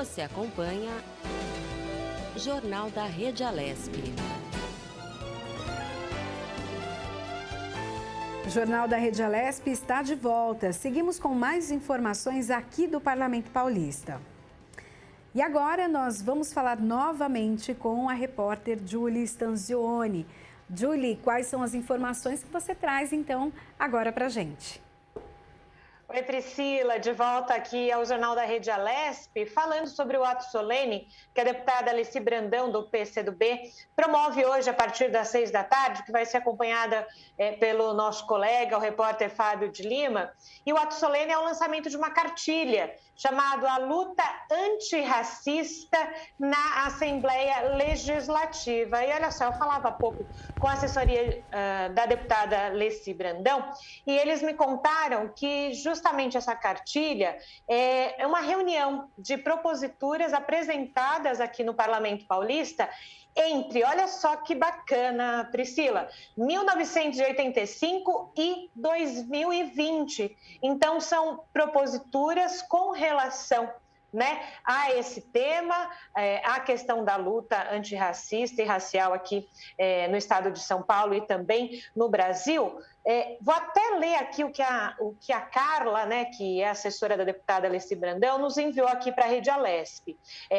Você acompanha Jornal da Rede Alesp. O Jornal da Rede Alesp está de volta. Seguimos com mais informações aqui do Parlamento Paulista. E agora nós vamos falar novamente com a repórter Julie Stanzioni. Julie, quais são as informações que você traz então agora para a gente? Oi, Priscila, de volta aqui ao Jornal da Rede Alesp, falando sobre o ato solene que a deputada Alessi Brandão, do PCdoB, promove hoje a partir das 6 da tarde, que vai ser acompanhada pelo nosso colega, o repórter Fábio de Lima. E o ato solene é o lançamento de uma cartilha chamada A Luta Antirracista na Assembleia Legislativa. E olha só, eu falava há pouco com a assessoria da deputada Alessi Brandão e eles me contaram que justamente essa cartilha é uma reunião de proposituras apresentadas aqui no Parlamento Paulista entre, olha só que bacana, Priscila, 1985 e 2020. Então, são proposituras com relação a esse tema, a questão da luta antirracista e racial aqui no estado de São Paulo e também no Brasil. Vou até ler aqui o que a Carla, que é assessora da deputada Alessi Brandão, nos enviou aqui para a Rede Alesp.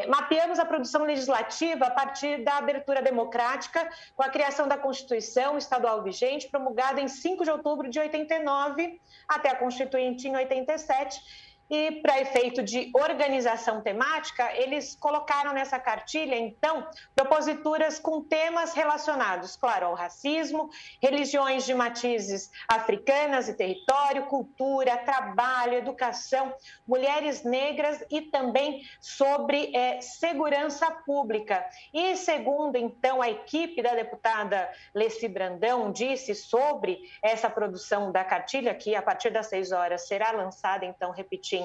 Mapeamos a produção legislativa a partir da abertura democrática com a criação da Constituição Estadual vigente, promulgada em 5 de outubro de 89 até a Constituinte em 87. E, para efeito de organização temática, eles colocaram nessa cartilha, então, proposituras com temas relacionados, claro, ao racismo, religiões de matizes africanas e território, cultura, trabalho, educação, mulheres negras e também sobre segurança pública. E, segundo, então, a equipe da deputada Alessi Brandão disse sobre essa produção da cartilha, que a partir das 6 horas será lançada, então, repetindo,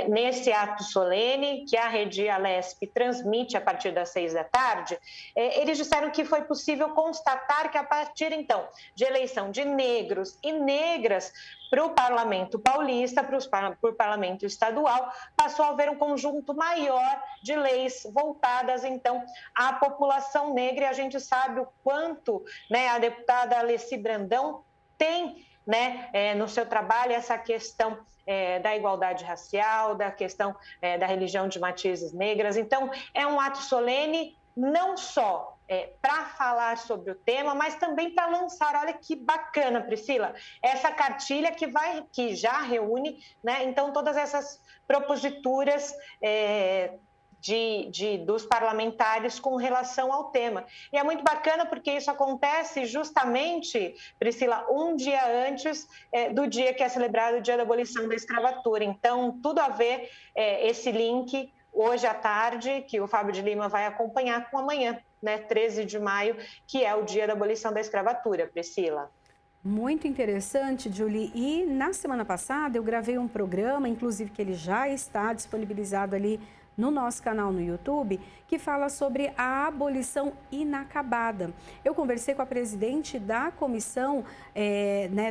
nesse ato solene que a Rede Alesp transmite a partir das 6 da tarde, eles disseram que foi possível constatar que a partir, então, de eleição de negros e negras para o Parlamento Paulista, para o Parlamento Estadual, passou a haver um conjunto maior de leis voltadas, então, à população negra, e a gente sabe o quanto a deputada Alessi Brandão tem no seu trabalho essa questão da igualdade racial, da questão da religião de matizes negras. Então, é um ato solene não só para falar sobre o tema, mas também para lançar, olha que bacana, Priscila, essa cartilha que já reúne, então, todas essas proposituras dos parlamentares com relação ao tema. E é muito bacana porque isso acontece justamente, Priscila, um dia antes do dia que é celebrado o Dia da Abolição da Escravatura. Então, tudo a ver esse link hoje à tarde, que o Fábio de Lima vai acompanhar com amanhã, 13 de maio, que é o Dia da Abolição da Escravatura, Priscila. Muito interessante, Julie. E na semana passada eu gravei um programa, inclusive que ele já está disponibilizado ali no nosso canal no YouTube, que fala sobre a abolição inacabada. Eu conversei com a presidente da comissão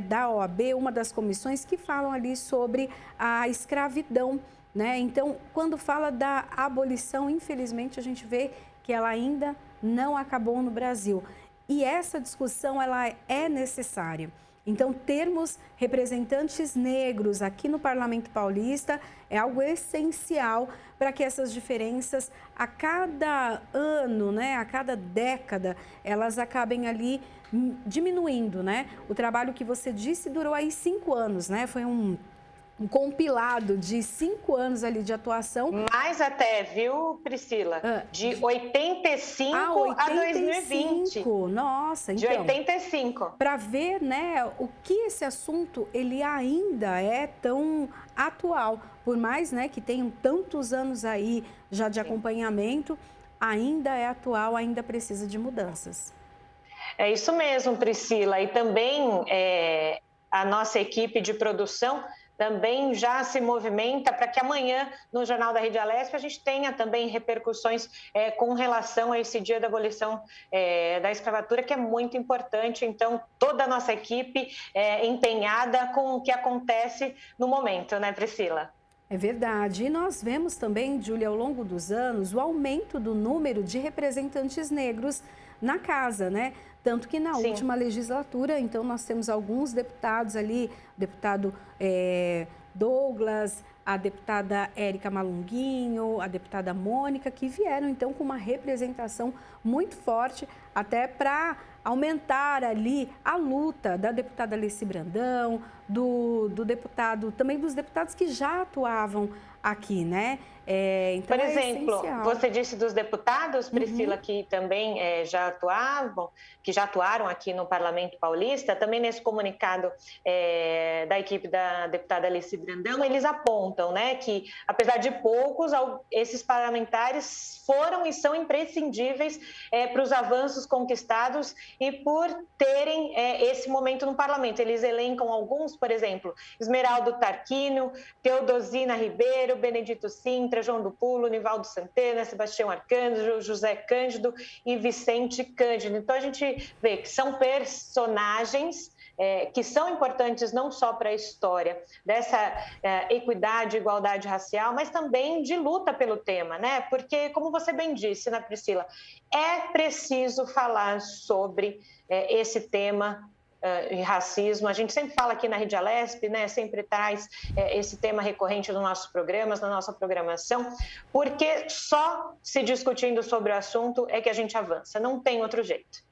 da OAB, uma das comissões que falam ali sobre a escravidão. Então, quando fala da abolição, infelizmente, a gente vê que ela ainda não acabou no Brasil. E essa discussão ela é necessária. Então, termos representantes negros aqui no Parlamento Paulista é algo essencial para que essas diferenças, a cada ano, a cada década, elas acabem ali diminuindo, O trabalho que você disse durou aí 5 anos, Foi um compilado de 5 anos ali de atuação. Mais até, viu, Priscila? De 85 a 2020. Nossa, então. De 85. Para ver, o que esse assunto, ele ainda é tão atual. Por mais, que tenham tantos anos aí já de acompanhamento, ainda é atual, ainda precisa de mudanças. É isso mesmo, Priscila. E também a nossa equipe de produção também já se movimenta para que amanhã, no Jornal da Rede Alesp, a gente tenha também repercussões com relação a esse Dia da Abolição da Escravatura, que é muito importante. Então, toda a nossa equipe empenhada com o que acontece no momento, Priscila? É verdade. E nós vemos também, Júlia, ao longo dos anos, o aumento do número de representantes negros na casa, né? Tanto que na última legislatura, então, nós temos alguns deputados ali, o deputado Douglas, a deputada Érica Malunguinho, a deputada Mônica, que vieram, então, com uma representação muito forte, até para aumentar ali a luta da deputada Alice Brandão, do deputado, também dos deputados que já atuavam aqui, né? Então, por exemplo, você disse dos deputados, Priscila, que também já atuaram aqui no Parlamento Paulista. Também nesse comunicado da equipe da deputada Alice Brandão, eles apontam, né, que apesar de poucos, esses parlamentares foram e são imprescindíveis para os avanços conquistados e por terem esse momento no Parlamento. Eles elencam alguns, por exemplo, Esmeraldo Tarquínio, Teodosina Ribeiro, Benedito Sintra, João do Pulo, Nivaldo Santana, Sebastião Arcanjo, José Cândido e Vicente Cândido. Então, a gente vê que são personagens que são importantes não só para a história dessa equidade e igualdade racial, mas também de luta pelo tema, né? Porque, como você bem disse, né, Priscila, é preciso falar sobre esse tema racismo. A gente sempre fala aqui na Rede Alesp, né, sempre traz esse tema recorrente nos nossos programas, na nossa programação, porque só se discutindo sobre o assunto é que a gente avança, não tem outro jeito.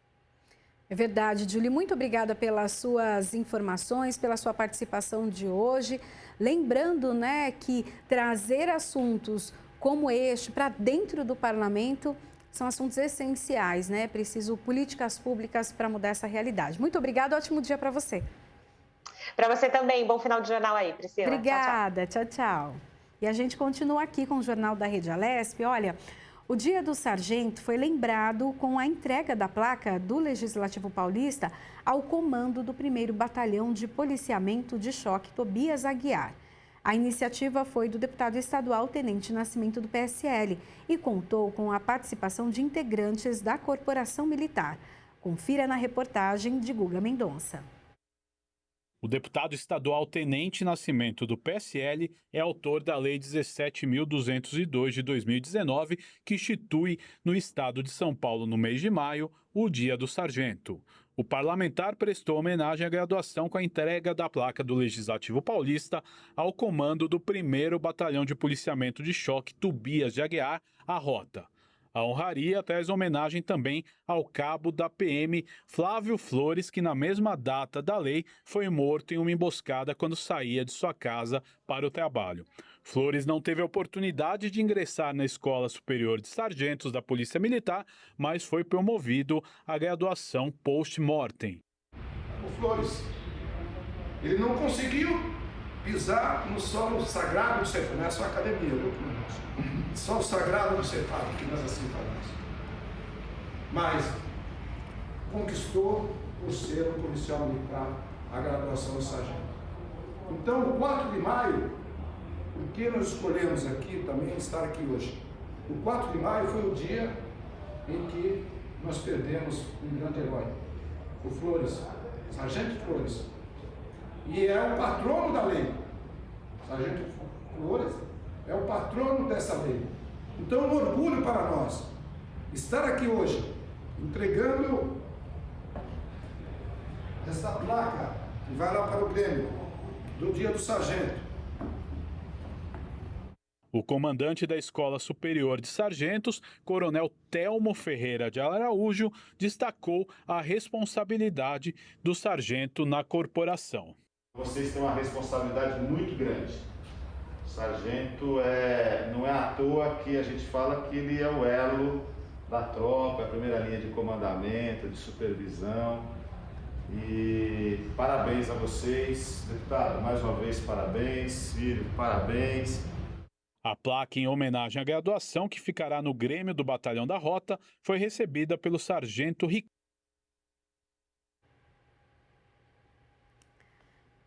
É verdade, Julie, muito obrigada pelas suas informações, pela sua participação de hoje. Lembrando, né, que trazer assuntos como este para dentro do parlamento são assuntos essenciais, né? Preciso políticas públicas para mudar essa realidade. Muito obrigada, ótimo dia para você. Para você também, bom final de jornal aí, Priscila. Obrigada, tchau, tchau. E a gente continua aqui com o Jornal da Rede Alesp. Olha, o Dia do Sargento foi lembrado com a entrega da placa do Legislativo Paulista ao comando do 1º Batalhão de Policiamento de Choque, Tobias Aguiar. A iniciativa foi do deputado estadual Tenente Nascimento do PSL e contou com a participação de integrantes da Corporação Militar. Confira na reportagem de Guga Mendonça. O deputado estadual Tenente Nascimento do PSL é autor da Lei 17.202 de 2019, que institui no estado de São Paulo, no mês de maio, o Dia do Sargento. O parlamentar prestou homenagem à graduação com a entrega da placa do Legislativo Paulista ao comando do 1º Batalhão de Policiamento de Choque Tobias de Aguiar, a Rota. A honraria traz homenagem também ao cabo da PM Flávio Flores, que na mesma data da lei foi morto em uma emboscada quando saía de sua casa para o trabalho. Flores não teve a oportunidade de ingressar na Escola Superior de Sargentos da Polícia Militar, mas foi promovido à graduação post-mortem. O Flores, ele não conseguiu pisar no solo sagrado do CEPAD, não é só academia, viu? Solo sagrado do CEPAD, que nós assim falamos. Mas conquistou, por ser um policial militar, a graduação de sargento. Então, o 4 de maio, por que nós escolhemos aqui também estar aqui hoje? O 4 de maio foi o dia em que nós perdemos um grande herói, o Flores, Sargento Flores. E é o patrono da lei. Sargento Flores é o patrono dessa lei. Então, é um orgulho para nós estar aqui hoje, entregando essa placa que vai lá para o Grêmio, do Dia do Sargento. O comandante da Escola Superior de Sargentos, Coronel Telmo Ferreira de Araújo, destacou a responsabilidade do sargento na corporação. Vocês têm uma responsabilidade muito grande. O sargento não é à toa que a gente fala que ele é o elo da tropa, a primeira linha de comandamento, de supervisão. E parabéns a vocês, deputado, mais uma vez parabéns, filho, parabéns. A placa em homenagem à graduação, que ficará no Grêmio do Batalhão da Rota, foi recebida pelo sargento Ricardo.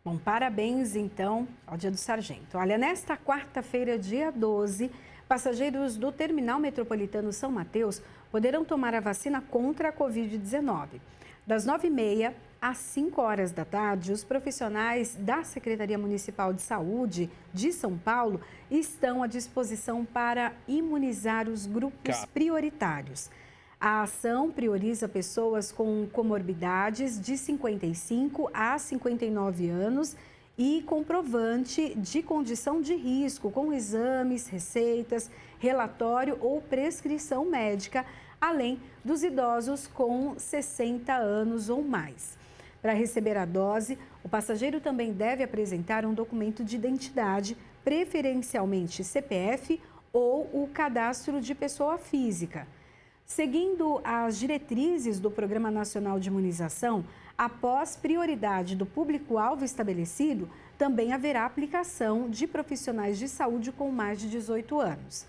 Bom, parabéns então ao Dia do Sargento. Olha, nesta quarta-feira, dia 12, passageiros do Terminal Metropolitano São Mateus poderão tomar a vacina contra a Covid-19. Das 9h30 às 5 horas da tarde, os profissionais da Secretaria Municipal de Saúde de São Paulo estão à disposição para imunizar os grupos prioritários. A ação prioriza pessoas com comorbidades de 55 a 59 anos e comprovante de condição de risco, com exames, receitas, relatório ou prescrição médica, além dos idosos com 60 anos ou mais. Para receber a dose, o passageiro também deve apresentar um documento de identidade, preferencialmente CPF ou o cadastro de pessoa física. Seguindo as diretrizes do Programa Nacional de Imunização, após prioridade do público-alvo estabelecido, também haverá aplicação de profissionais de saúde com mais de 18 anos.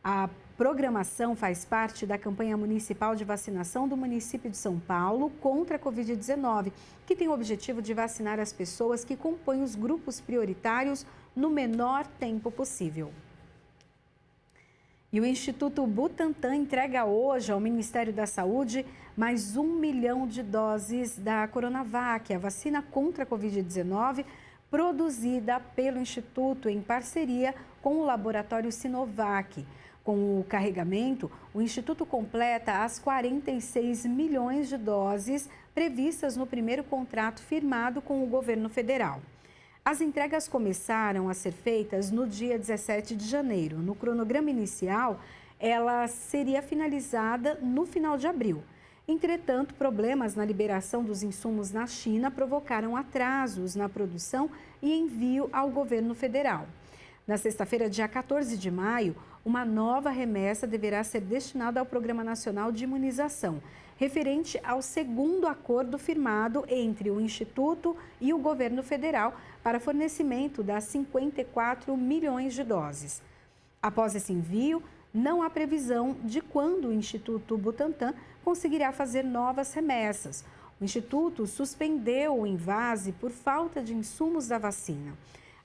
A programação faz parte da campanha municipal de vacinação do município de São Paulo contra a Covid-19, que tem o objetivo de vacinar as pessoas que compõem os grupos prioritários no menor tempo possível. E o Instituto Butantan entrega hoje ao Ministério da Saúde mais 1 milhão de doses da Coronavac, a vacina contra a Covid-19, produzida pelo Instituto em parceria com o laboratório Sinovac. Com o carregamento, o Instituto completa as 46 milhões de doses previstas no primeiro contrato firmado com o governo federal. As entregas começaram a ser feitas no dia 17 de janeiro. No cronograma inicial, ela seria finalizada no final de abril. Entretanto, problemas na liberação dos insumos na China provocaram atrasos na produção e envio ao governo federal. Na sexta-feira, dia 14 de maio, uma nova remessa deverá ser destinada ao Programa Nacional de Imunização, referente ao segundo acordo firmado entre o Instituto e o governo federal para fornecimento das 54 milhões de doses. Após esse envio, não há previsão de quando o Instituto Butantan conseguirá fazer novas remessas. O Instituto suspendeu o invase por falta de insumos da vacina.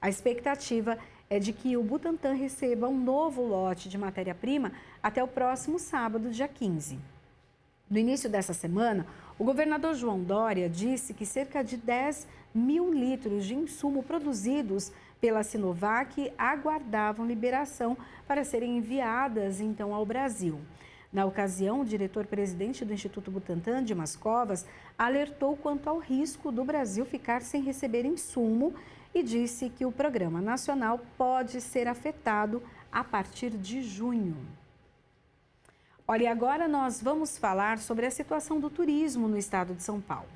A expectativa é de que o Butantan receba um novo lote de matéria-prima até o próximo sábado, dia 15. No início dessa semana, o governador João Dória disse que cerca de 10 mil litros de insumo produzidos pela Sinovac aguardavam liberação para serem enviadas, então, ao Brasil. Na ocasião, o diretor-presidente do Instituto Butantan, Dimas Covas, alertou quanto ao risco do Brasil ficar sem receber insumo e disse que o Programa Nacional pode ser afetado a partir de junho. Olha, agora nós vamos falar sobre a situação do turismo no estado de São Paulo.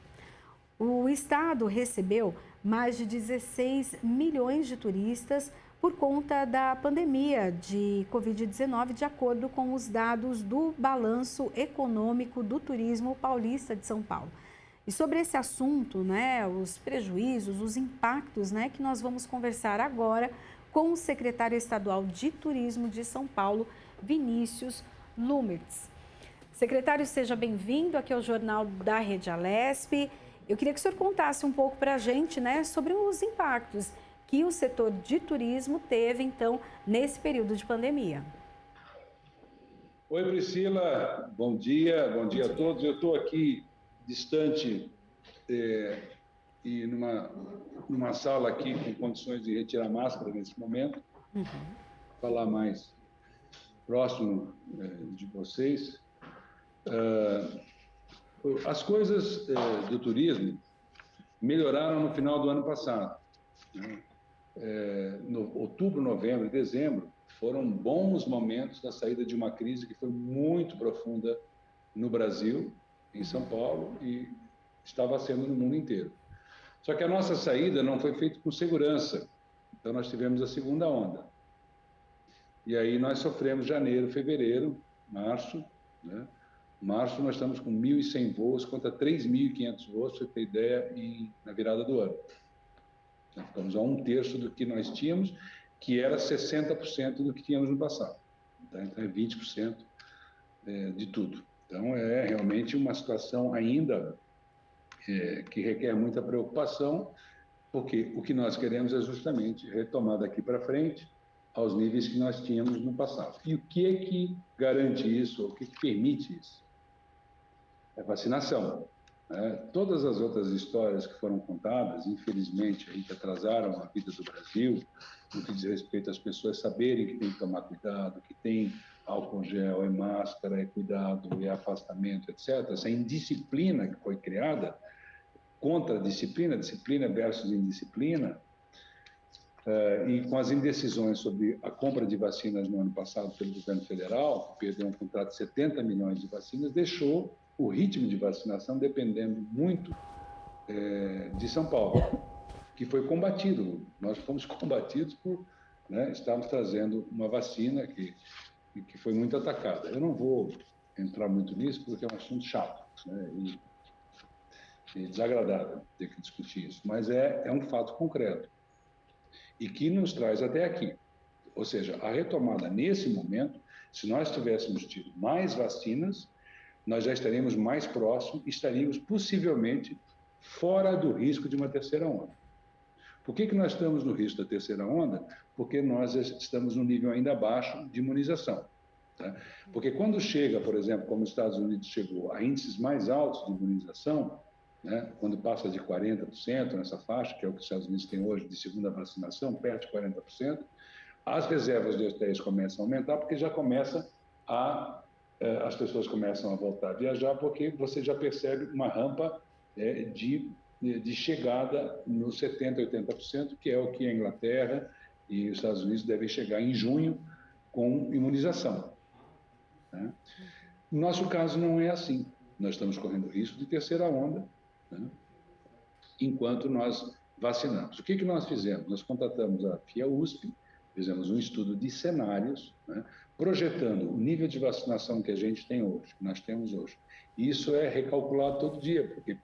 O estado recebeu mais de 16 milhões de turistas por conta da pandemia de Covid-19, de acordo com os dados do Balanço Econômico do Turismo Paulista de São Paulo. E sobre esse assunto, os prejuízos, os impactos, que nós vamos conversar agora com o secretário estadual de Turismo de São Paulo, Vinícius Lumertz. Secretário, seja bem-vindo aqui ao Jornal da Rede Alesp. Eu queria que o senhor contasse um pouco para a gente, sobre os impactos que o setor de turismo teve, então, nesse período de pandemia. Oi, Priscila. Bom dia a todos. Eu estou aqui distante e numa sala aqui com condições de retirar máscara nesse momento. Falar mais próximo de vocês. As coisas do turismo melhoraram no final do ano passado. No outubro, novembro e dezembro foram bons momentos da saída de uma crise que foi muito profunda no Brasil, em São Paulo, e estava sendo no mundo inteiro. Só que a nossa saída não foi feita com segurança. Então, nós tivemos a segunda onda. E aí nós sofremos janeiro, fevereiro, março. Março nós estamos com 1.100 voos contra 3.500 voos, para você ter ideia, na virada do ano. Nós ficamos a 1/3 do que nós tínhamos, que era 60% do que tínhamos no passado. Então é 20% de tudo. Então é realmente uma situação ainda que requer muita preocupação, porque o que nós queremos é justamente retomar daqui para frente aos níveis que nós tínhamos no passado. E o que é que garante isso, o que permite isso? É vacinação. Todas as outras histórias que foram contadas, infelizmente, aí, que atrasaram a vida do Brasil, no que diz respeito às pessoas saberem que tem que tomar cuidado, que tem álcool gel, é máscara, é cuidado, é afastamento, etc. Essa indisciplina que foi criada, contra a disciplina, disciplina versus indisciplina, e com as indecisões sobre a compra de vacinas no ano passado pelo governo federal, que perdeu um contrato de 70 milhões de vacinas, deixou o ritmo de vacinação dependendo muito de São Paulo, que foi combatido. Nós fomos combatidos por estarmos trazendo uma vacina que foi muito atacada. Eu não vou entrar muito nisso, porque é um assunto chato, e desagradável ter que discutir isso, mas é um fato concreto e que nos traz até aqui. Ou seja, a retomada nesse momento, se nós tivéssemos tido mais vacinas, nós já estaríamos mais próximos e estaríamos possivelmente fora do risco de uma terceira onda. Por que nós estamos no risco da terceira onda? Porque nós estamos num nível ainda baixo de imunização. Porque quando chega, por exemplo, como os Estados Unidos chegou a índices mais altos de imunização, quando passa de 40% nessa faixa, que é o que os Estados Unidos têm hoje de segunda vacinação, perto de 40%, as reservas de hotéis começam a aumentar, porque já começa as pessoas começam a voltar a viajar, porque você já percebe uma rampa de chegada nos 70%, 80%, que é o que a Inglaterra e os Estados Unidos devem chegar em junho com imunização. No nosso caso não é assim. Nós estamos correndo risco de terceira onda, enquanto nós vacinamos. O que nós fizemos? Nós contratamos a FIA-USP, fizemos um estudo de cenários, projetando o nível de vacinação que a gente tem hoje, que nós temos hoje. E isso é recalculado todo dia, porque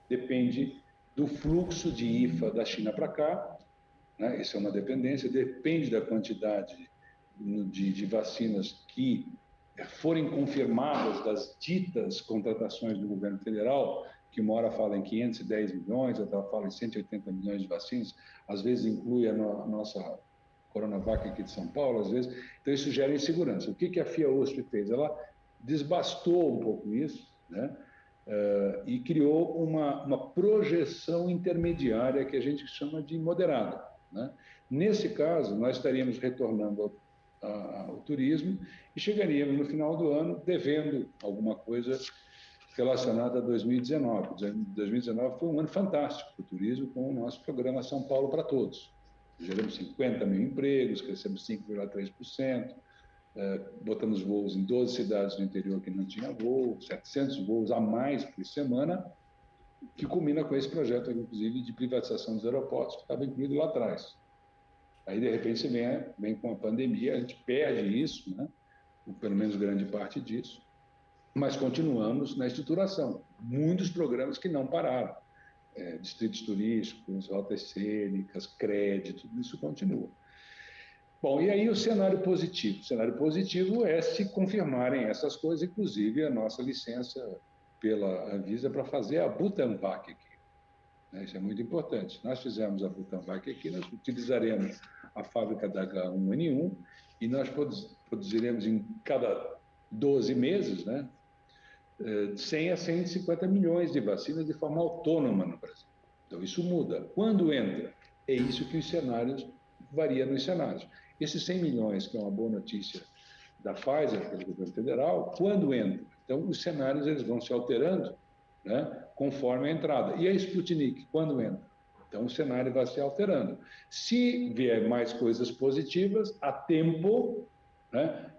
depende do fluxo de IFA da China para cá, isso é uma dependência, depende da quantidade de vacinas que forem confirmadas das ditas contratações do governo federal, que uma hora fala em 510 milhões, outra fala em 180 milhões de vacinas, às vezes inclui a nossa Coronavac aqui de São Paulo, às vezes. Então, isso gera insegurança. O que a FIA-USP fez? Ela desbastou um pouco isso, e criou uma projeção intermediária que a gente chama de moderada. Nesse caso, nós estaríamos retornando ao turismo e chegaríamos no final do ano devendo alguma coisa relacionada a 2019. 2019 foi um ano fantástico para o turismo, com o nosso programa São Paulo para Todos. Geramos 50 mil empregos, crescemos 5,3%, botamos voos em 12 cidades do interior que não tinha voo, 700 voos a mais por semana, que culmina com esse projeto, inclusive, de privatização dos aeroportos, que estava incluído lá atrás. Aí, de repente, você vem com a pandemia, a gente perde isso, ou pelo menos grande parte disso, mas continuamos na estruturação. Muitos programas que não pararam. Distritos turísticos, rotas cênicas, crédito, tudo isso continua. Bom, e aí o cenário positivo? O cenário positivo é se confirmarem essas coisas, inclusive a nossa licença pela Anvisa para fazer a Butanvac aqui. Isso é muito importante. Nós fizemos a Butanvac aqui, nós utilizaremos a fábrica da H1N1 e nós produziremos em cada 12 meses, 100 a 150 milhões de vacinas de forma autônoma no Brasil. Então, isso muda. Quando entra? É isso que os cenários varia nos cenários. Esses 100 milhões, que é uma boa notícia da Pfizer, pelo governo federal, quando entra? Então, os cenários eles vão se alterando conforme a entrada. E a Sputnik, quando entra? Então, o cenário vai se alterando. Se vier mais coisas positivas, há tempo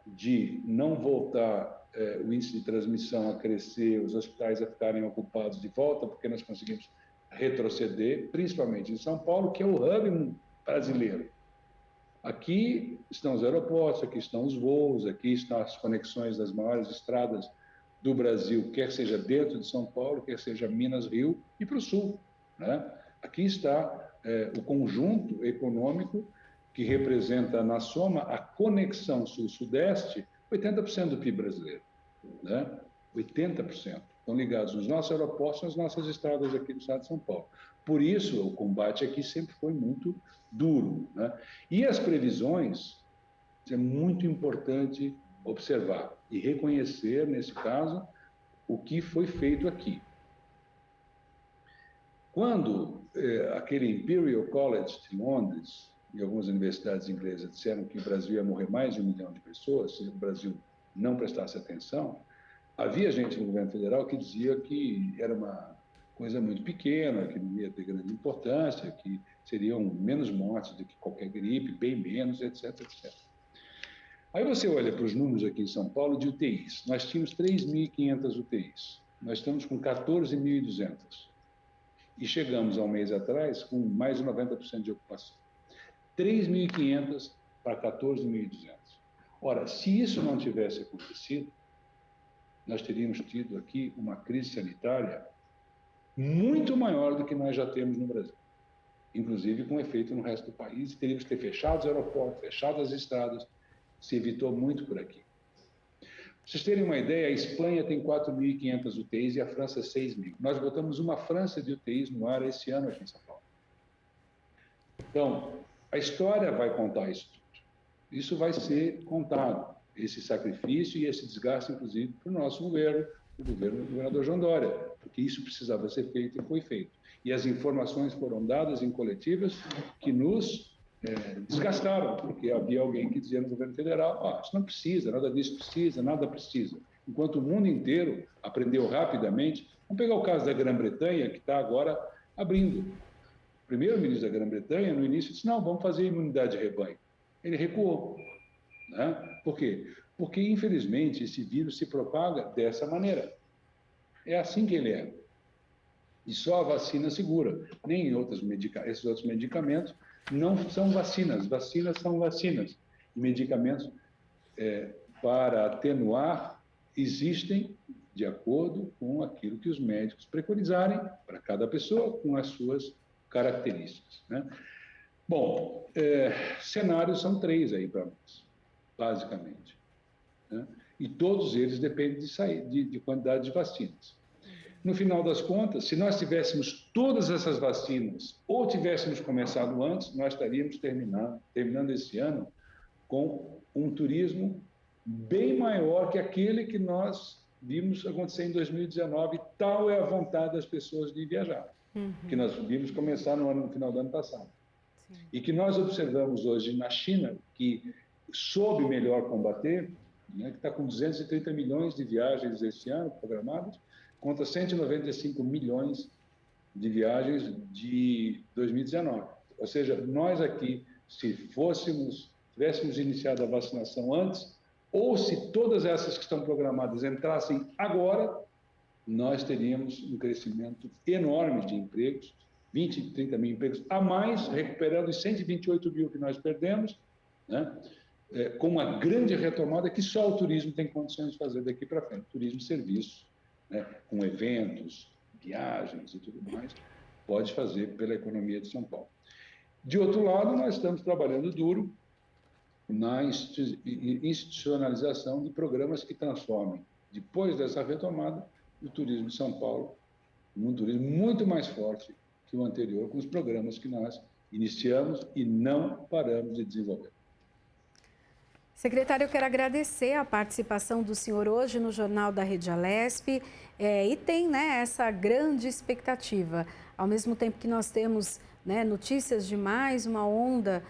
de não voltar o índice de transmissão a crescer, os hospitais a ficarem ocupados de volta, porque nós conseguimos retroceder, principalmente em São Paulo, que é o hub brasileiro. Aqui estão os aeroportos, aqui estão os voos, aqui estão as conexões das maiores estradas do Brasil, quer seja dentro de São Paulo, quer seja Minas, Rio e para o Sul. Aqui está o conjunto econômico que representa, na soma, a conexão Sul-Sudeste, 80% do PIB brasileiro. 80%. Estão ligados nos nossos aeroportos, nas nossas estradas aqui do estado de São Paulo. Por isso, o combate aqui sempre foi muito duro. E as previsões, é muito importante observar e reconhecer, nesse caso, o que foi feito aqui. Quando aquele Imperial College de Londres e algumas universidades inglesas disseram que o Brasil ia morrer mais de 1 milhão de pessoas se o Brasil não prestasse atenção, havia gente no governo federal que dizia que era uma coisa muito pequena, que não ia ter grande importância, que seriam menos mortes do que qualquer gripe, bem menos, etc, etc. Aí você olha para os números aqui em São Paulo de UTIs. Nós tínhamos 3.500 UTIs. Nós estamos com 14.200. E chegamos há um mês atrás com mais de 90% de ocupação. 3.500 para 14.200. Ora, se isso não tivesse acontecido, nós teríamos tido aqui uma crise sanitária muito maior do que nós já temos no Brasil, inclusive com efeito no resto do país, e teríamos que ter fechado os aeroportos, fechado as estradas, se evitou muito por aqui. Para vocês terem uma ideia, a Espanha tem 4.500 UTIs e a França 6.000. Nós botamos uma França de UTIs no ar esse ano aqui em São Paulo. Então, a história vai contar isso tudo. Isso vai ser contado, esse sacrifício e esse desgaste, inclusive, para o nosso governo, o governo do governador João Dória, porque isso precisava ser feito e foi feito. E as informações foram dadas em coletivas que nos desgastaram, porque havia alguém que dizia no governo federal, isso não precisa, nada disso precisa, nada precisa. Enquanto o mundo inteiro aprendeu rapidamente. Vamos pegar o caso da Grã-Bretanha, que está agora abrindo. O primeiro-ministro da Grã-Bretanha, no início, disse, não, vamos fazer imunidade de rebanho. Ele recuou. Né? Por quê? Porque, infelizmente, esse vírus se propaga dessa maneira. É assim que ele é. E só a vacina segura. Nem esses outros medicamentos não são vacinas. Vacinas são vacinas. E medicamentos para atenuar existem de acordo com aquilo que os médicos preconizarem para cada pessoa, com as suas características. Né? Bom, cenários são 3 aí para nós, basicamente. Né? E todos eles dependem de quantidade de vacinas. No final das contas, se nós tivéssemos todas essas vacinas ou tivéssemos começado antes, nós estaríamos terminando esse ano com um turismo bem maior que aquele que nós vimos acontecer em 2019. Tal é a vontade das pessoas de viajar, que nós vimos começar no final do ano passado. Sim. E que nós observamos hoje na China, que soube melhor combater, né, que está com 230 milhões de viagens esse ano programadas, contra 195 milhões de viagens de 2019. Ou seja, nós aqui, se tivéssemos iniciado a vacinação antes, ou se todas essas que estão programadas entrassem agora, nós teríamos um crescimento enorme de empregos, 20, 30 mil empregos a mais, recuperando os 128 mil que nós perdemos, né? Com uma grande retomada que só o turismo tem condições de fazer daqui para frente. Turismo e serviço, né? Com eventos, viagens e tudo mais, pode fazer pela economia de São Paulo. De outro lado, nós estamos trabalhando duro na institucionalização de programas que transformem, depois dessa retomada, o turismo de São Paulo num turismo muito mais forte que o anterior, com os programas que nós iniciamos e não paramos de desenvolver. Secretário, eu quero agradecer a participação do senhor hoje no Jornal da Rede Alesp e tem, né, essa grande expectativa. Ao mesmo tempo que nós temos, né, notícias de mais uma onda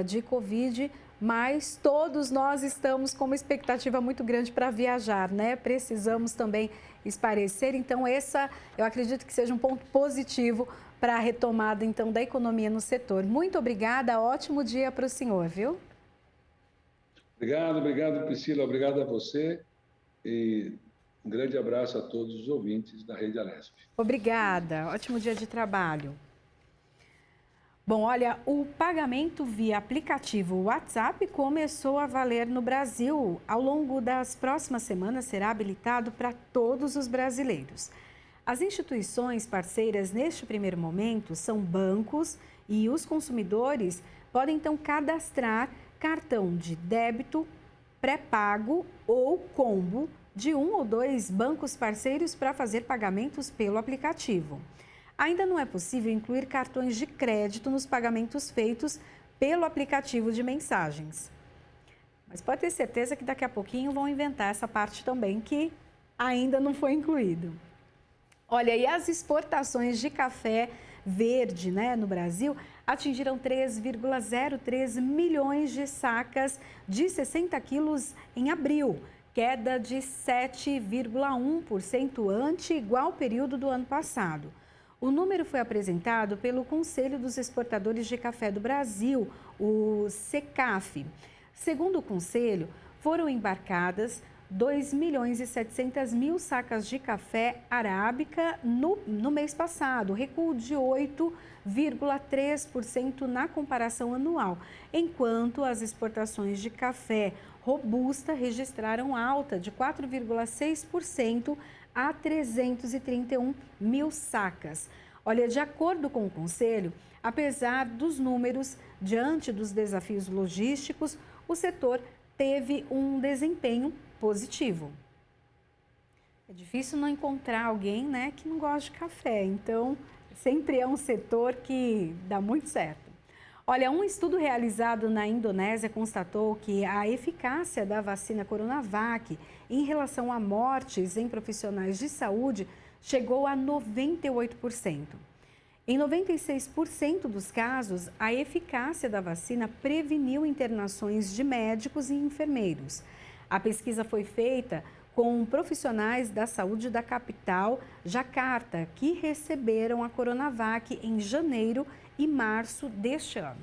de Covid, mas todos nós estamos com uma expectativa muito grande para viajar, né? Precisamos também esparecer, então eu acredito que seja um ponto positivo para a retomada, então, da economia no setor. Muito obrigada, ótimo dia para o senhor, viu? Obrigado, Priscila, obrigado a você e um grande abraço a todos os ouvintes da Rede Alesp. Obrigada, ótimo dia de trabalho. Bom, olha, o pagamento via aplicativo WhatsApp começou a valer no Brasil. Ao longo das próximas semanas será habilitado para todos os brasileiros. As instituições parceiras neste primeiro momento são bancos e os consumidores podem então cadastrar cartão de débito, pré-pago ou combo de 1 ou 2 bancos parceiros para fazer pagamentos pelo aplicativo. Ainda não é possível incluir cartões de crédito nos pagamentos feitos pelo aplicativo de mensagens. Mas pode ter certeza que daqui a pouquinho vão inventar essa parte também que ainda não foi incluído. Olha, e as exportações de café verde, né, no Brasil, atingiram 3,03 milhões de sacas de 60 quilos em abril, queda de 7,1% ante igual período do ano passado. O número foi apresentado pelo Conselho dos Exportadores de Café do Brasil, o SECAF. Segundo o Conselho, foram embarcadas 2.700.000 sacas de café arábica no mês passado, recuo de 8,3% na comparação anual, enquanto as exportações de café robusta registraram alta de 4,6% a 331 mil sacas. Olha, de acordo com o Conselho, apesar dos números, diante dos desafios logísticos, o setor teve um desempenho positivo. É difícil não encontrar alguém, né, que não gosta de café, então sempre é um setor que dá muito certo. Olha, um estudo realizado na Indonésia constatou que a eficácia da vacina Coronavac em relação a mortes em profissionais de saúde chegou a 98%. Em 96% dos casos, a eficácia da vacina preveniu internações de médicos e enfermeiros. A pesquisa foi feita com profissionais da saúde da capital, Jacarta, que receberam a Coronavac em janeiro e março deste ano.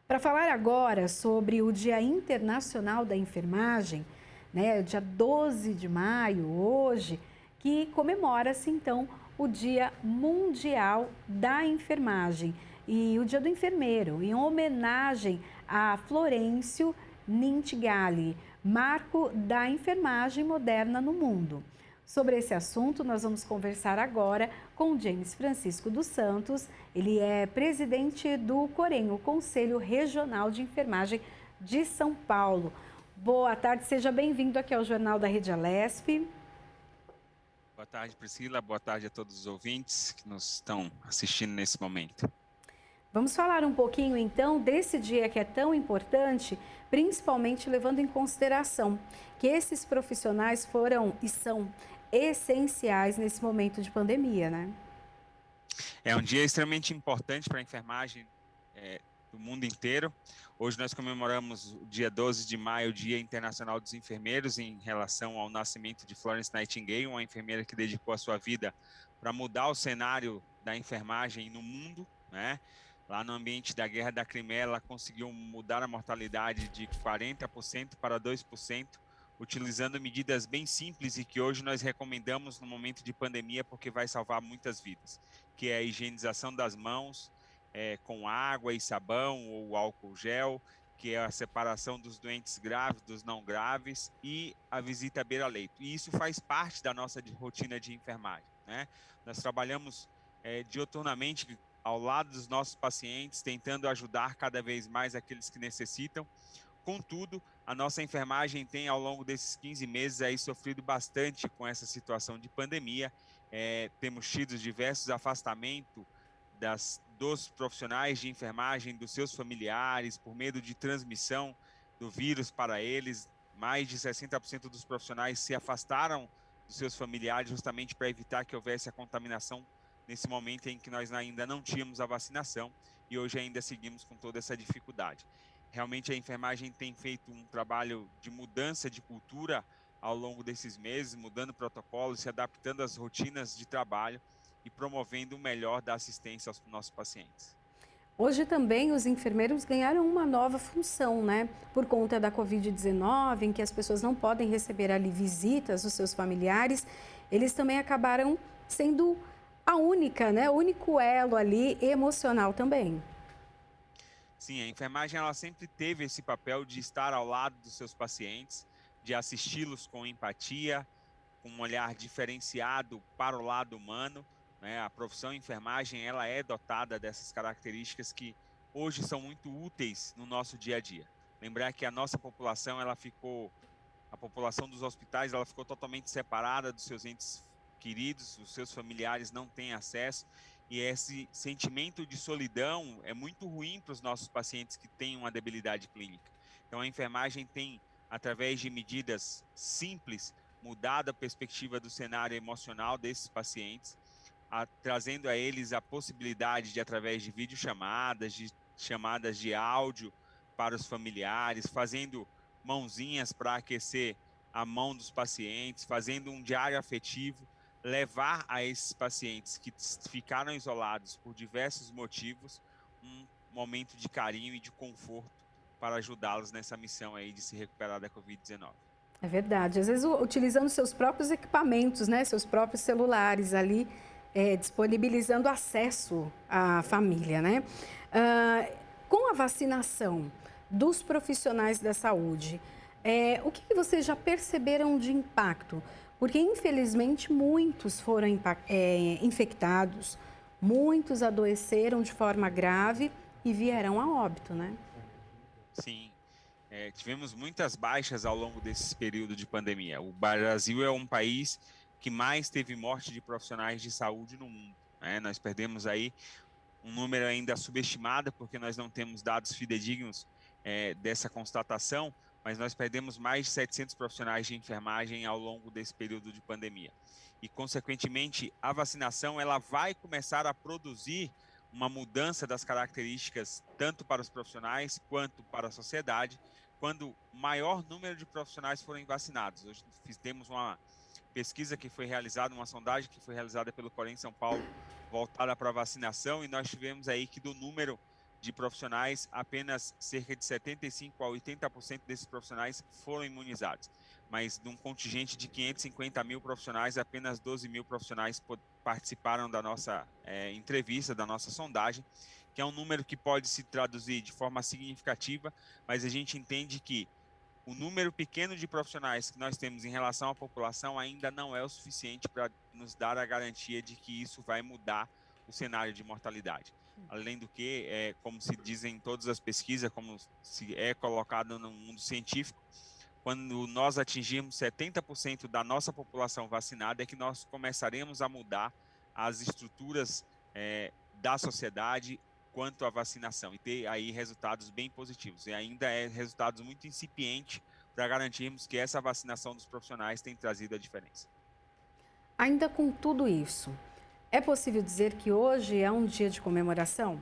Para falar agora sobre o Dia Internacional da Enfermagem, né, dia 12 de maio, hoje, que comemora-se então o Dia Mundial da Enfermagem e o Dia do Enfermeiro, em homenagem a Florencio Nightingale, marco da enfermagem moderna no mundo. Sobre esse assunto, nós vamos conversar agora com o James Francisco dos Santos. Ele é presidente do COREN, o Conselho Regional de Enfermagem de São Paulo. Boa tarde, seja bem-vindo aqui ao Jornal da Rede Alesp. Boa tarde, Priscila. Boa tarde a todos os ouvintes que nos estão assistindo nesse momento. Vamos falar um pouquinho, então, desse dia que é tão importante, principalmente levando em consideração que esses profissionais foram e são essenciais nesse momento de pandemia, né? É um dia extremamente importante para a enfermagem do mundo inteiro. Hoje nós comemoramos o dia 12 de maio, o Dia Internacional dos Enfermeiros, em relação ao nascimento de Florence Nightingale, uma enfermeira que dedicou a sua vida para mudar o cenário da enfermagem no mundo, né? Lá no ambiente da Guerra da Crimeia, ela conseguiu mudar a mortalidade de 40% para 2%, utilizando medidas bem simples e que hoje nós recomendamos no momento de pandemia porque vai salvar muitas vidas, que é a higienização das mãos com água e sabão ou álcool gel, que é a separação dos doentes graves dos não graves e a visita à beira-leito. E isso faz parte da nossa rotina de enfermagem, né? Nós trabalhamos diuturnamente ao lado dos nossos pacientes, tentando ajudar cada vez mais aqueles que necessitam. Contudo, a nossa enfermagem tem, ao longo desses 15 meses, aí, sofrido bastante com essa situação de pandemia. Temos tido diversos afastamentos dos profissionais de enfermagem, dos seus familiares, por medo de transmissão do vírus para eles. Mais de 60% dos profissionais se afastaram dos seus familiares justamente para evitar que houvesse a contaminação nesse momento em que nós ainda não tínhamos a vacinação e hoje ainda seguimos com toda essa dificuldade. Realmente a enfermagem tem feito um trabalho de mudança de cultura ao longo desses meses, mudando protocolos, se adaptando às rotinas de trabalho e promovendo o melhor da assistência aos nossos pacientes. Hoje também os enfermeiros ganharam uma nova função, né? Por conta da Covid-19, em que as pessoas não podem receber ali visitas dos seus familiares, eles também acabaram sendo a única, né? O único elo ali emocional também. Sim, a enfermagem ela sempre teve esse papel de estar ao lado dos seus pacientes, de assisti-los com empatia, com um olhar diferenciado para o lado humano, né? A profissão enfermagem ela é dotada dessas características que hoje são muito úteis no nosso dia a dia. Lembrar que a nossa população a população dos hospitais ela ficou totalmente separada dos seus entes queridos, os seus familiares não têm acesso e esse sentimento de solidão é muito ruim para os nossos pacientes que têm uma debilidade clínica. Então a enfermagem tem, através de medidas simples, mudado a perspectiva do cenário emocional desses pacientes, trazendo a eles a possibilidade de, através de videochamadas, de chamadas de áudio para os familiares, fazendo mãozinhas para aquecer a mão dos pacientes, fazendo um diário afetivo, levar a esses pacientes que ficaram isolados por diversos motivos um momento de carinho e de conforto para ajudá-los nessa missão aí de se recuperar da Covid-19. É verdade. Às vezes utilizando seus próprios equipamentos, né? Seus próprios celulares ali, disponibilizando acesso à família, né? Com a vacinação dos profissionais da saúde, o que vocês já perceberam de impacto? Porque, infelizmente, muitos foram infectados, muitos adoeceram de forma grave e vieram a óbito, né? Sim, tivemos muitas baixas ao longo desse período de pandemia. O Brasil é um país que mais teve morte de profissionais de saúde no mundo, né? Nós perdemos aí um número ainda subestimado, porque nós não temos dados fidedignos dessa constatação, mas nós perdemos mais de 700 profissionais de enfermagem ao longo desse período de pandemia. E, consequentemente, a vacinação ela vai começar a produzir uma mudança das características tanto para os profissionais quanto para a sociedade, quando maior número de profissionais forem vacinados. Hoje fizemos uma pesquisa que foi realizada, uma sondagem que foi realizada pelo Corém São Paulo, voltada para a vacinação, e nós tivemos aí que do número de profissionais, apenas cerca de 75% a 80% desses profissionais foram imunizados. Mas de um contingente de 550 mil profissionais, apenas 12 mil profissionais participaram da nossa entrevista, da nossa sondagem, que é um número que pode se traduzir de forma significativa, mas a gente entende que o número pequeno de profissionais que nós temos em relação à população ainda não é o suficiente para nos dar a garantia de que isso vai mudar o cenário de mortalidade. Além do que, como se dizem em todas as pesquisas, como se é colocado no mundo científico, quando nós atingirmos 70% da nossa população vacinada, é que nós começaremos a mudar as estruturas da sociedade quanto à vacinação e ter aí resultados bem positivos. E ainda resultados muito incipientes para garantirmos que essa vacinação dos profissionais tem trazido a diferença. Ainda com tudo isso, é possível dizer que hoje é um dia de comemoração?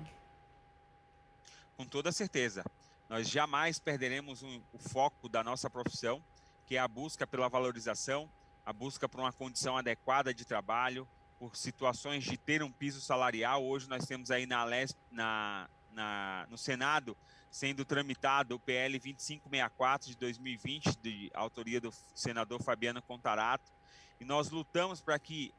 Com toda certeza. Nós jamais perderemos o foco da nossa profissão, que é a busca pela valorização, a busca por uma condição adequada de trabalho, por situações de ter um piso salarial. Hoje nós temos aí no Senado sendo tramitado o PL 2564 de 2020, de autoria do senador Fabiano Contarato, e nós lutamos para que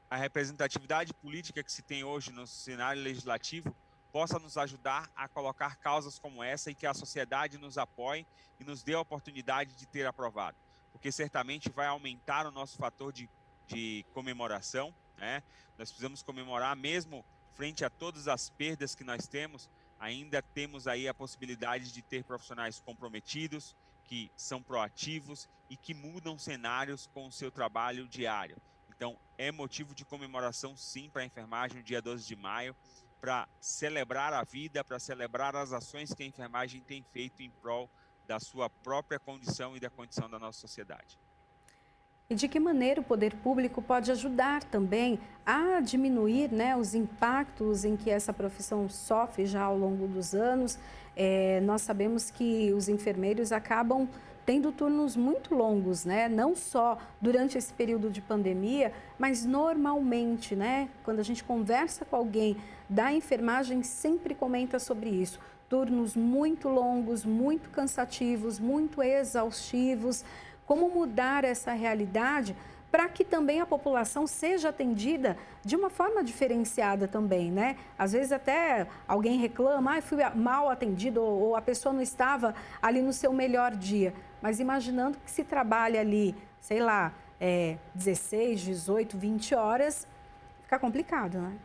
a representatividade política que se tem hoje no cenário legislativo possa nos ajudar a colocar causas como essa e que a sociedade nos apoie e nos dê a oportunidade de ter aprovado, porque certamente vai aumentar o nosso fator de comemoração, né? Nós precisamos comemorar, mesmo frente a todas as perdas que nós temos, ainda temos aí a possibilidade de ter profissionais comprometidos, que são proativos e que mudam cenários com o seu trabalho diário. Então, é motivo de comemoração, sim, para a enfermagem no dia 12 de maio, para celebrar a vida, para celebrar as ações que a enfermagem tem feito em prol da sua própria condição e da condição da nossa sociedade. E de que maneira o poder público pode ajudar também a diminuir, né, os impactos em que essa profissão sofre já ao longo dos anos? Nós sabemos que os enfermeiros acabam tendo turnos muito longos, né? Não só durante esse período de pandemia, mas normalmente, né? Quando a gente conversa com alguém da enfermagem, sempre comenta sobre isso. Turnos muito longos, muito cansativos, muito exaustivos. Como mudar essa realidade para que também a população seja atendida de uma forma diferenciada também, né? Às vezes até alguém reclama, fui mal atendido ou a pessoa não estava ali no seu melhor dia. Mas imaginando que se trabalha ali, sei lá, 16, 18, 20 horas, fica complicado, né?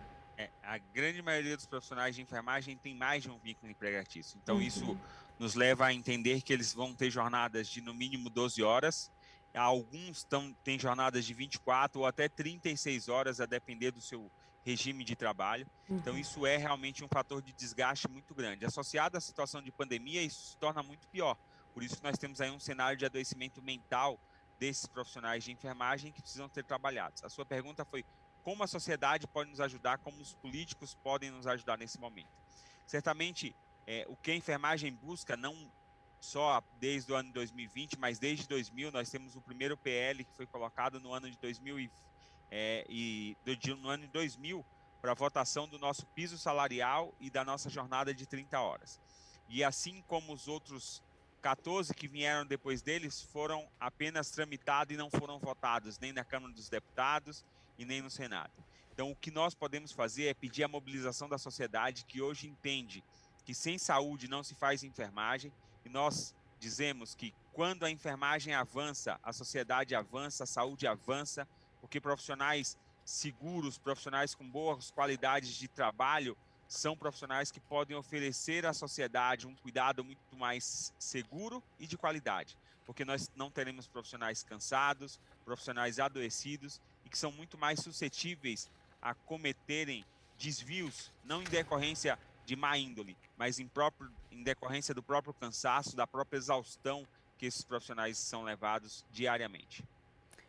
A grande maioria dos profissionais de enfermagem tem mais de um vínculo empregatício. Então, isso nos leva a entender que eles vão ter jornadas de, no mínimo, 12 horas. Alguns têm jornadas de 24 ou até 36 horas, a depender do seu regime de trabalho. Então, isso é realmente um fator de desgaste muito grande. Associado à situação de pandemia, isso se torna muito pior. Por isso, nós temos aí um cenário de adoecimento mental desses profissionais de enfermagem que precisam ser trabalhados. A sua pergunta foi como a sociedade pode nos ajudar, como os políticos podem nos ajudar nesse momento. Certamente, o que a enfermagem busca, não só desde o ano de 2020, mas desde 2000, nós temos o primeiro PL que foi colocado no ano de 2000 no ano de 2000 para a votação do nosso piso salarial e da nossa jornada de 30 horas. E assim como os outros 14 que vieram depois deles foram apenas tramitados e não foram votados, nem na Câmara dos Deputados e nem no Senado. Então, o que nós podemos fazer é pedir a mobilização da sociedade que hoje entende que sem saúde não se faz enfermagem, e nós dizemos que quando a enfermagem avança, a sociedade avança, a saúde avança, porque profissionais seguros, profissionais com boas qualidades de trabalho, são profissionais que podem oferecer à sociedade um cuidado muito mais seguro e de qualidade, porque nós não teremos profissionais cansados, profissionais adoecidos e que são muito mais suscetíveis a cometerem desvios, não em decorrência de má índole, mas em decorrência do próprio cansaço, da própria exaustão que esses profissionais são levados diariamente.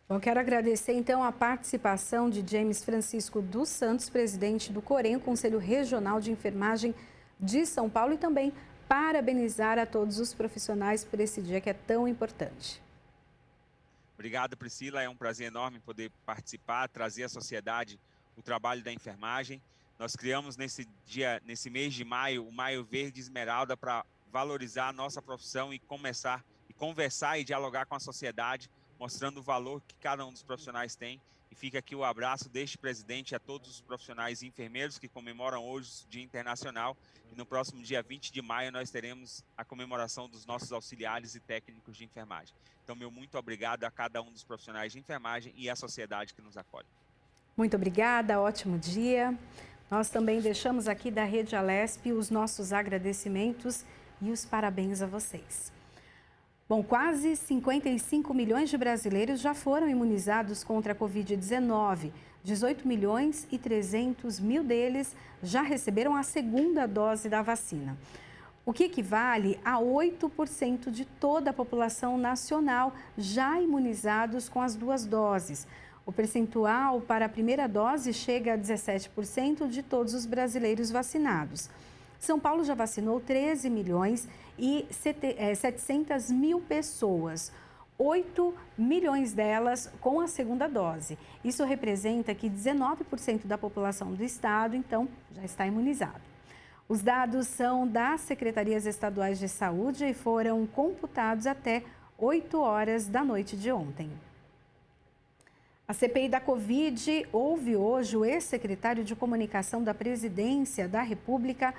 Bom, quero agradecer então a participação de James Francisco dos Santos, presidente do COREN, o Conselho Regional de Enfermagem de São Paulo, e também parabenizar a todos os profissionais por esse dia que é tão importante. Obrigado, Priscila. É um prazer enorme poder participar, trazer à sociedade o trabalho da enfermagem. Nós criamos nesse mês de maio, o Maio Verde Esmeralda, para valorizar a nossa profissão e conversar e dialogar com a sociedade, mostrando o valor que cada um dos profissionais tem. E fica aqui o abraço deste presidente a todos os profissionais e enfermeiros que comemoram hoje o Dia Internacional. E no próximo dia 20 de maio nós teremos a comemoração dos nossos auxiliares e técnicos de enfermagem. Então, meu muito obrigado a cada um dos profissionais de enfermagem e à sociedade que nos acolhe. Muito obrigada, ótimo dia. Nós também deixamos aqui da Rede Alesp os nossos agradecimentos e os parabéns a vocês. Bom, quase 55 milhões de brasileiros já foram imunizados contra a Covid-19. 18 milhões e 300 mil deles já receberam a segunda dose da vacina, o que equivale a 8% de toda a população nacional já imunizados com as duas doses. O percentual para a primeira dose chega a 17% de todos os brasileiros vacinados. São Paulo já vacinou 13 milhões e 700 mil pessoas, 8 milhões delas com a segunda dose. Isso representa que 19% da população do estado, então, já está imunizado. Os dados são das secretarias estaduais de saúde e foram computados até 8 horas da noite de ontem. A CPI da Covid ouve hoje o ex-secretário de Comunicação da Presidência da República,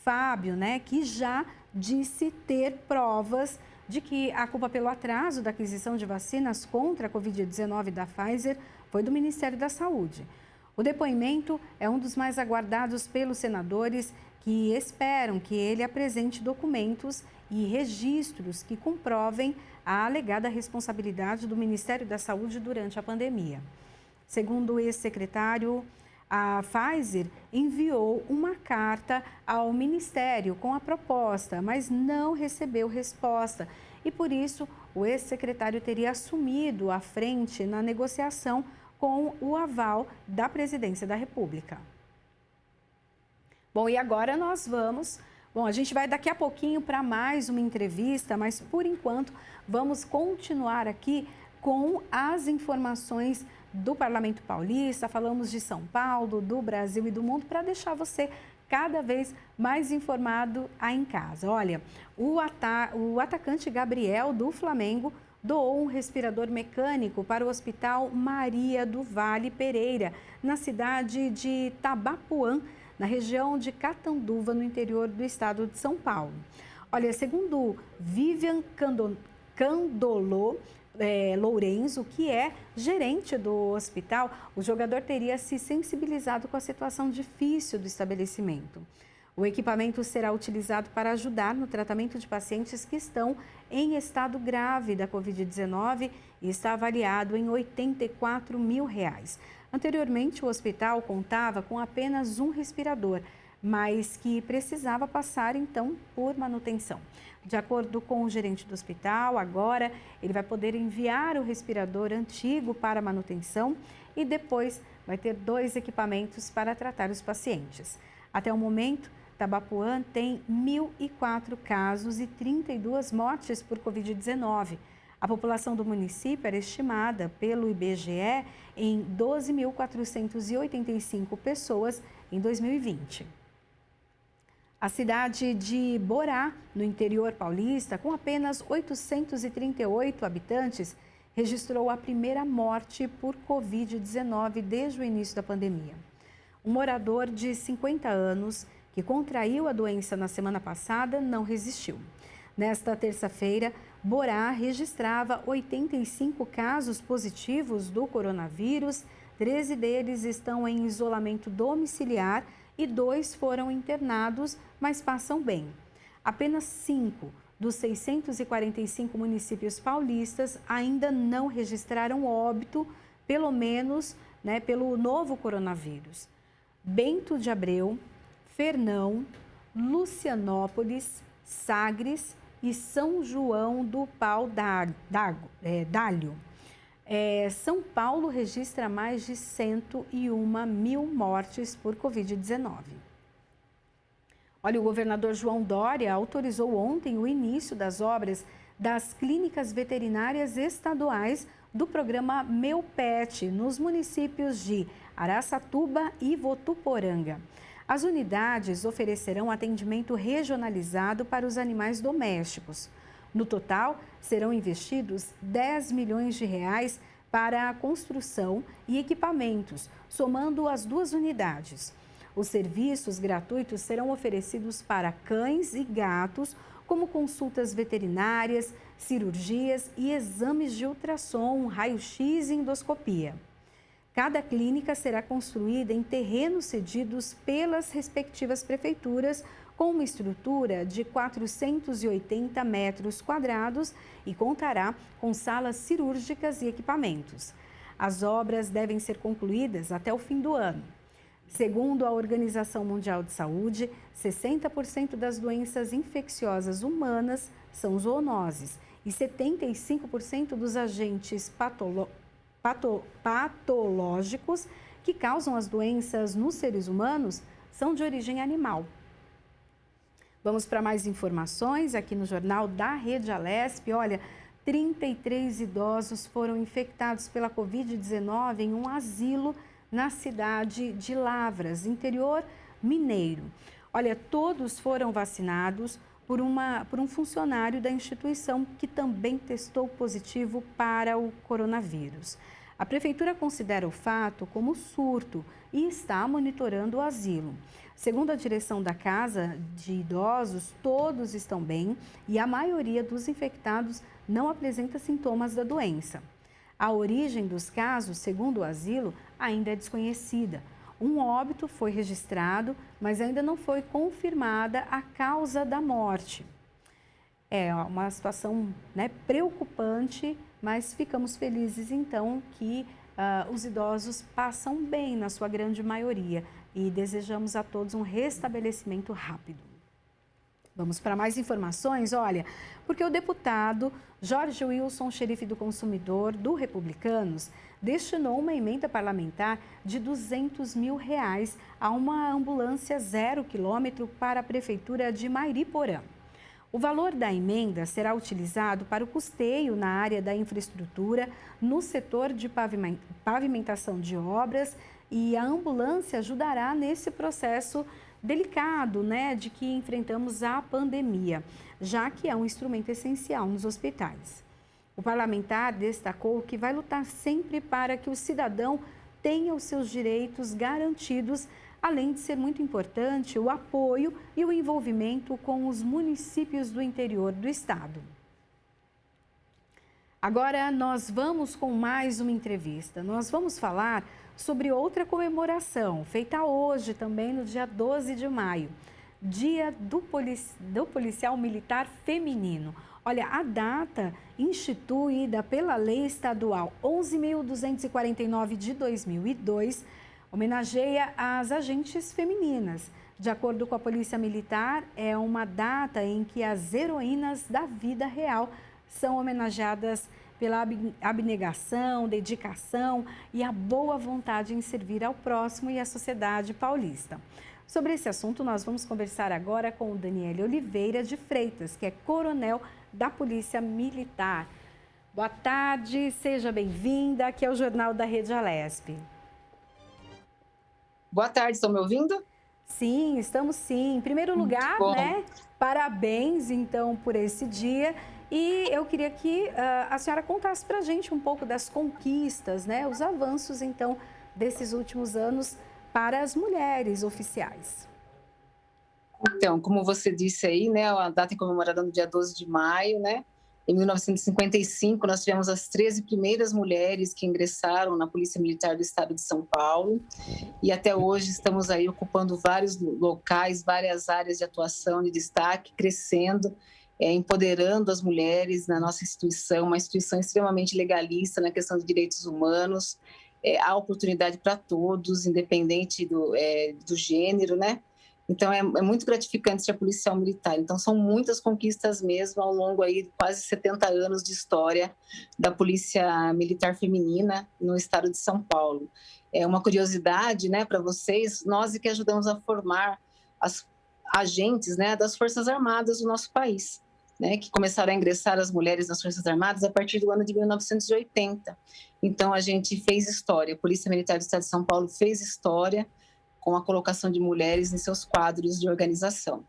Fábio, que já disse ter provas de que a culpa pelo atraso da aquisição de vacinas contra a Covid-19 da Pfizer foi do Ministério da Saúde. O depoimento é um dos mais aguardados pelos senadores que esperam que ele apresente documentos e registros que comprovem a alegada responsabilidade do Ministério da Saúde durante a pandemia. Segundo o ex-secretário, a Pfizer enviou uma carta ao Ministério com a proposta, mas não recebeu resposta. E por isso, o ex-secretário teria assumido a frente na negociação com o aval da Presidência da República. Bom, e agora nós vamos... Bom, a gente vai daqui a pouquinho para mais uma entrevista, mas por enquanto vamos continuar aqui com as informações do Parlamento Paulista. Falamos de São Paulo, do Brasil e do mundo para deixar você cada vez mais informado aí em casa. Olha, o atacante Gabriel do Flamengo doou um respirador mecânico para o Hospital Maria do Vale Pereira, na cidade de Tabapuã, na região de Catanduva, no interior do estado de São Paulo. Olha, segundo Vivian Candolô Lourenço, que é gerente do hospital, o jogador teria se sensibilizado com a situação difícil do estabelecimento. O equipamento será utilizado para ajudar no tratamento de pacientes que estão em estado grave da Covid-19 e está avaliado em R$ 84 mil. Anteriormente, o hospital contava com apenas um respirador, mas que precisava passar, então, por manutenção. De acordo com o gerente do hospital, agora ele vai poder enviar o respirador antigo para manutenção e depois vai ter 2 equipamentos para tratar os pacientes. Até o momento, Tabapuã tem 1.004 casos e 32 mortes por Covid-19. A população do município era estimada pelo IBGE em 12.485 pessoas em 2020. A cidade de Borá, no interior paulista, com apenas 838 habitantes, registrou a primeira morte por Covid-19 desde o início da pandemia. Um morador de 50 anos que contraiu a doença na semana passada não resistiu. Nesta terça-feira, Borá registrava 85 casos positivos do coronavírus, 13 deles estão em isolamento domiciliar e 2 foram internados, mas passam bem. Apenas 5 dos 645 municípios paulistas ainda não registraram óbito, pelo menos pelo novo coronavírus. Bento de Abreu, Fernão, Lucianópolis, Sagres e São João do Pau-d'Alho. São Paulo registra mais de 101.000 mortes por Covid-19. Olha, o governador João Dória autorizou ontem o início das obras das clínicas veterinárias estaduais do programa Meu Pet, nos municípios de Araçatuba e Votuporanga. As unidades oferecerão atendimento regionalizado para os animais domésticos. No total, serão investidos 10 milhões de reais para a construção e equipamentos, somando as 2 unidades. Os serviços gratuitos serão oferecidos para cães e gatos, como consultas veterinárias, cirurgias e exames de ultrassom, raio-x e endoscopia. Cada clínica será construída em terrenos cedidos pelas respectivas prefeituras, com uma estrutura de 480 metros quadrados e contará com salas cirúrgicas e equipamentos. As obras devem ser concluídas até o fim do ano. Segundo a Organização Mundial de Saúde, 60% das doenças infecciosas humanas são zoonoses e 75% dos agentes patológicos que causam as doenças nos seres humanos são de origem animal. Vamos para mais informações aqui no Jornal da Rede Alesp. Olha, 33 idosos foram infectados pela Covid-19 em um asilo na cidade de Lavras, interior mineiro. Olha, todos foram vacinados por um funcionário da instituição que também testou positivo para o coronavírus. A prefeitura considera o fato como surto e está monitorando o asilo. Segundo a direção da Casa de Idosos, todos estão bem e a maioria dos infectados não apresenta sintomas da doença. A origem dos casos, segundo o asilo, ainda é desconhecida. Um óbito foi registrado, mas ainda não foi confirmada a causa da morte. É uma situação preocupante, mas ficamos felizes então que os idosos passam bem na sua grande maioria e desejamos a todos um restabelecimento rápido. Vamos para mais informações? Olha, porque o deputado Jorge Wilson, xerife do consumidor do Republicanos, destinou uma emenda parlamentar de R$200 mil a uma ambulância 0 quilômetro para a Prefeitura de Mairiporã. O valor da emenda será utilizado para o custeio na área da infraestrutura, no setor de pavimentação de obras, e a ambulância ajudará nesse processo delicado, de que enfrentamos a pandemia, já que é um instrumento essencial nos hospitais. O parlamentar destacou que vai lutar sempre para que o cidadão tenha os seus direitos garantidos, além de ser muito importante o apoio e o envolvimento com os municípios do interior do estado. Agora nós vamos com mais uma entrevista. Nós vamos falar sobre outra comemoração, feita hoje também no dia 12 de maio, Dia do Policial Militar Feminino. Olha, a data instituída pela Lei Estadual 11.249 de 2002 homenageia as agentes femininas De acordo com a Polícia Militar, é uma data em que as heroínas da vida real são homenageadas pela abnegação, dedicação e a boa vontade em servir ao próximo e à sociedade paulista. Sobre esse assunto, nós vamos conversar agora com o Daniele Oliveira de Freitas, que é coronel da Polícia Militar. Boa tarde, seja bem-vinda. Aqui é o Jornal da Rede Alesp. Boa tarde, estão me ouvindo? Sim, estamos sim. Em primeiro lugar, né, parabéns, então, por esse dia. E eu queria que a senhora contasse para a gente um pouco das conquistas, né, os avanços, então, desses últimos anos para as mulheres oficiais. Então, como você disse aí, né, a data é comemorada no dia 12 de maio, né? Em 1955, nós tivemos as 13 primeiras mulheres que ingressaram na Polícia Militar do Estado de São Paulo. E até hoje estamos aí ocupando vários locais, várias áreas de atuação, de destaque, crescendo, empoderando as mulheres na nossa instituição, uma instituição extremamente legalista na questão de direitos humanos, há oportunidade para todos, independente do gênero, né? Então, é muito gratificante ser policial militar. Então, são muitas conquistas mesmo ao longo aí de quase 70 anos de história da Polícia Militar Feminina no estado de São Paulo. É uma curiosidade, né, para vocês, nós que ajudamos a formar as agentes, né, das Forças Armadas do nosso país, né, que começaram a ingressar as mulheres nas Forças Armadas a partir do ano de 1980. Então, a gente fez história. A Polícia Militar do estado de São Paulo fez história com a colocação de mulheres em seus quadros de organização.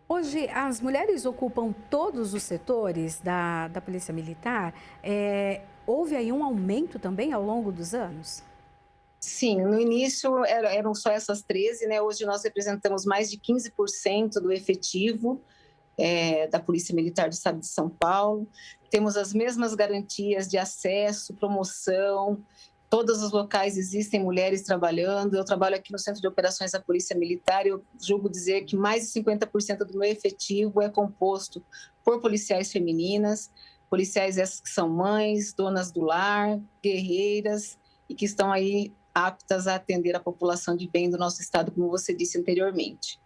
Hoje, as mulheres ocupam todos os setores da Polícia Militar. Houve aí um aumento também ao longo dos anos? Sim, no início eram só essas 13, né? Hoje nós representamos mais de 15% do efetivo da Polícia Militar do Estado de São Paulo. Temos as mesmas garantias de acesso, promoção. Todos os locais existem mulheres trabalhando. Eu trabalho aqui no Centro de Operações da Polícia Militar e eu julgo dizer que mais de 50% do meu efetivo é composto por policiais femininas, policiais essas que são mães, donas do lar, guerreiras e que estão aí aptas a atender a população de bem do nosso estado, como você disse anteriormente.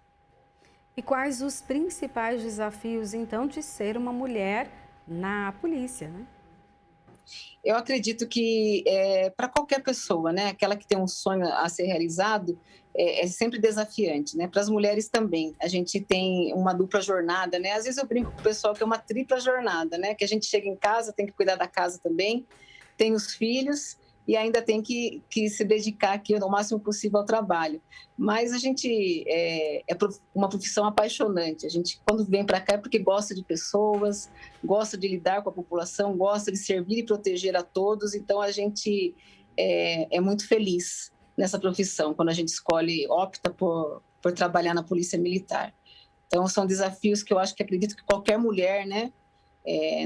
E quais os principais desafios, então, de ser uma mulher na polícia, né? Eu acredito que para qualquer pessoa, né, aquela que tem um sonho a ser realizado, é sempre desafiante, né? Para as mulheres também. A gente tem uma dupla jornada, né? Às vezes eu brinco com o pessoal que é uma tripla jornada, né? Que a gente chega em casa, tem que cuidar da casa também, tem os filhos e ainda tem que se dedicar aqui o máximo possível ao trabalho. Mas a gente é uma profissão apaixonante. A gente, quando vem para cá, é porque gosta de pessoas, gosta de lidar com a população, gosta de servir e proteger a todos. Então, a gente é muito feliz nessa profissão, quando a gente opta por trabalhar na Polícia Militar. Então, são desafios que eu acho que acredito que qualquer mulher, né,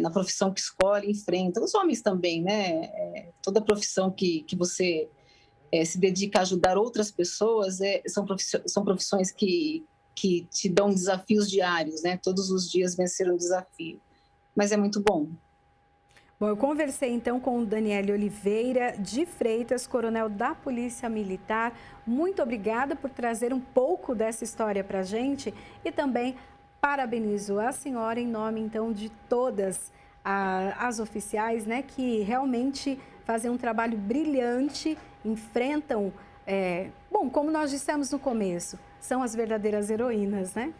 na profissão que escolhe, enfrenta. Os homens também, né? Toda profissão que você se dedica a ajudar outras pessoas são profissões que te dão desafios diários, né? Todos os dias vencer um desafio. Mas é muito bom. Bom, eu conversei então com o Daniele Oliveira de Freitas, coronel da Polícia Militar. Muito obrigada por trazer um pouco dessa história para a gente e também parabenizo a senhora em nome, então, de todas as oficiais, né, que realmente fazem um trabalho brilhante, enfrentam, bom, como nós dissemos no começo, são as verdadeiras heroínas, né?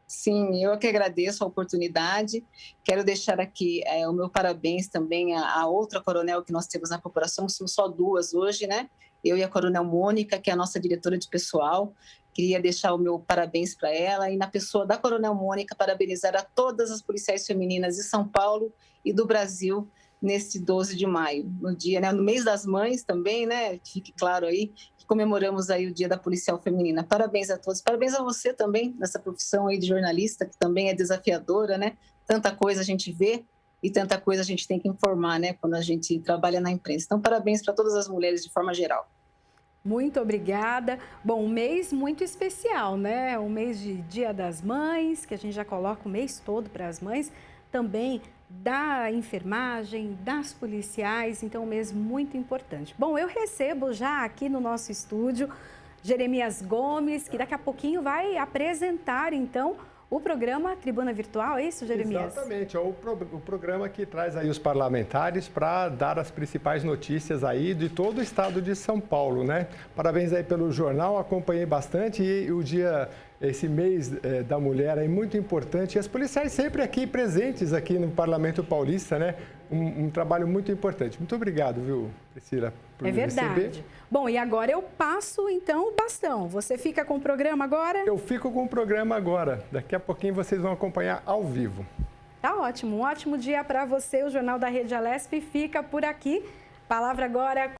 Sim, eu que agradeço a oportunidade. Quero deixar aqui o meu parabéns também à outra coronel que nós temos na corporação, somos só duas hoje, né? Eu e a coronel Mônica, que é a nossa diretora de pessoal. Queria deixar o meu parabéns para ela e, na pessoa da coronel Mônica, parabenizar a todas as policiais femininas de São Paulo e do Brasil neste 12 de maio, no dia, né, no mês das mães também, né, que fique claro aí, que comemoramos aí o Dia da Policial Feminina. Parabéns a todos, parabéns a você também nessa profissão aí de jornalista, que também é desafiadora, né? Tanta coisa a gente vê e tanta coisa a gente tem que informar, né, quando a gente trabalha na imprensa. Então, parabéns para todas as mulheres de forma geral. Muito obrigada. Bom, um mês muito especial, né? Um mês de Dia das Mães, que a gente já coloca o mês todo para as mães, também da enfermagem, das policiais, então um mês muito importante. Bom, eu recebo já aqui no nosso estúdio Jeremias Gomes, que daqui a pouquinho vai apresentar, então, o programa Tribuna Virtual. É isso, Jeremias? Exatamente, é o programa que traz aí os parlamentares para dar as principais notícias aí de todo o estado de São Paulo, né? Parabéns aí pelo jornal, acompanhei bastante e o dia... Esse mês da mulher é muito importante. E as policiais sempre aqui presentes aqui no Parlamento Paulista, né? Um trabalho muito importante. Muito obrigado, viu, Priscila, por me verdade. receber. Bom, e agora eu passo, então, o bastão. Você fica com o programa agora? Eu fico com o programa agora. Daqui a pouquinho vocês vão acompanhar ao vivo. Tá ótimo. Um ótimo dia para você. O Jornal da Rede Alesp fica por aqui. Palavra agora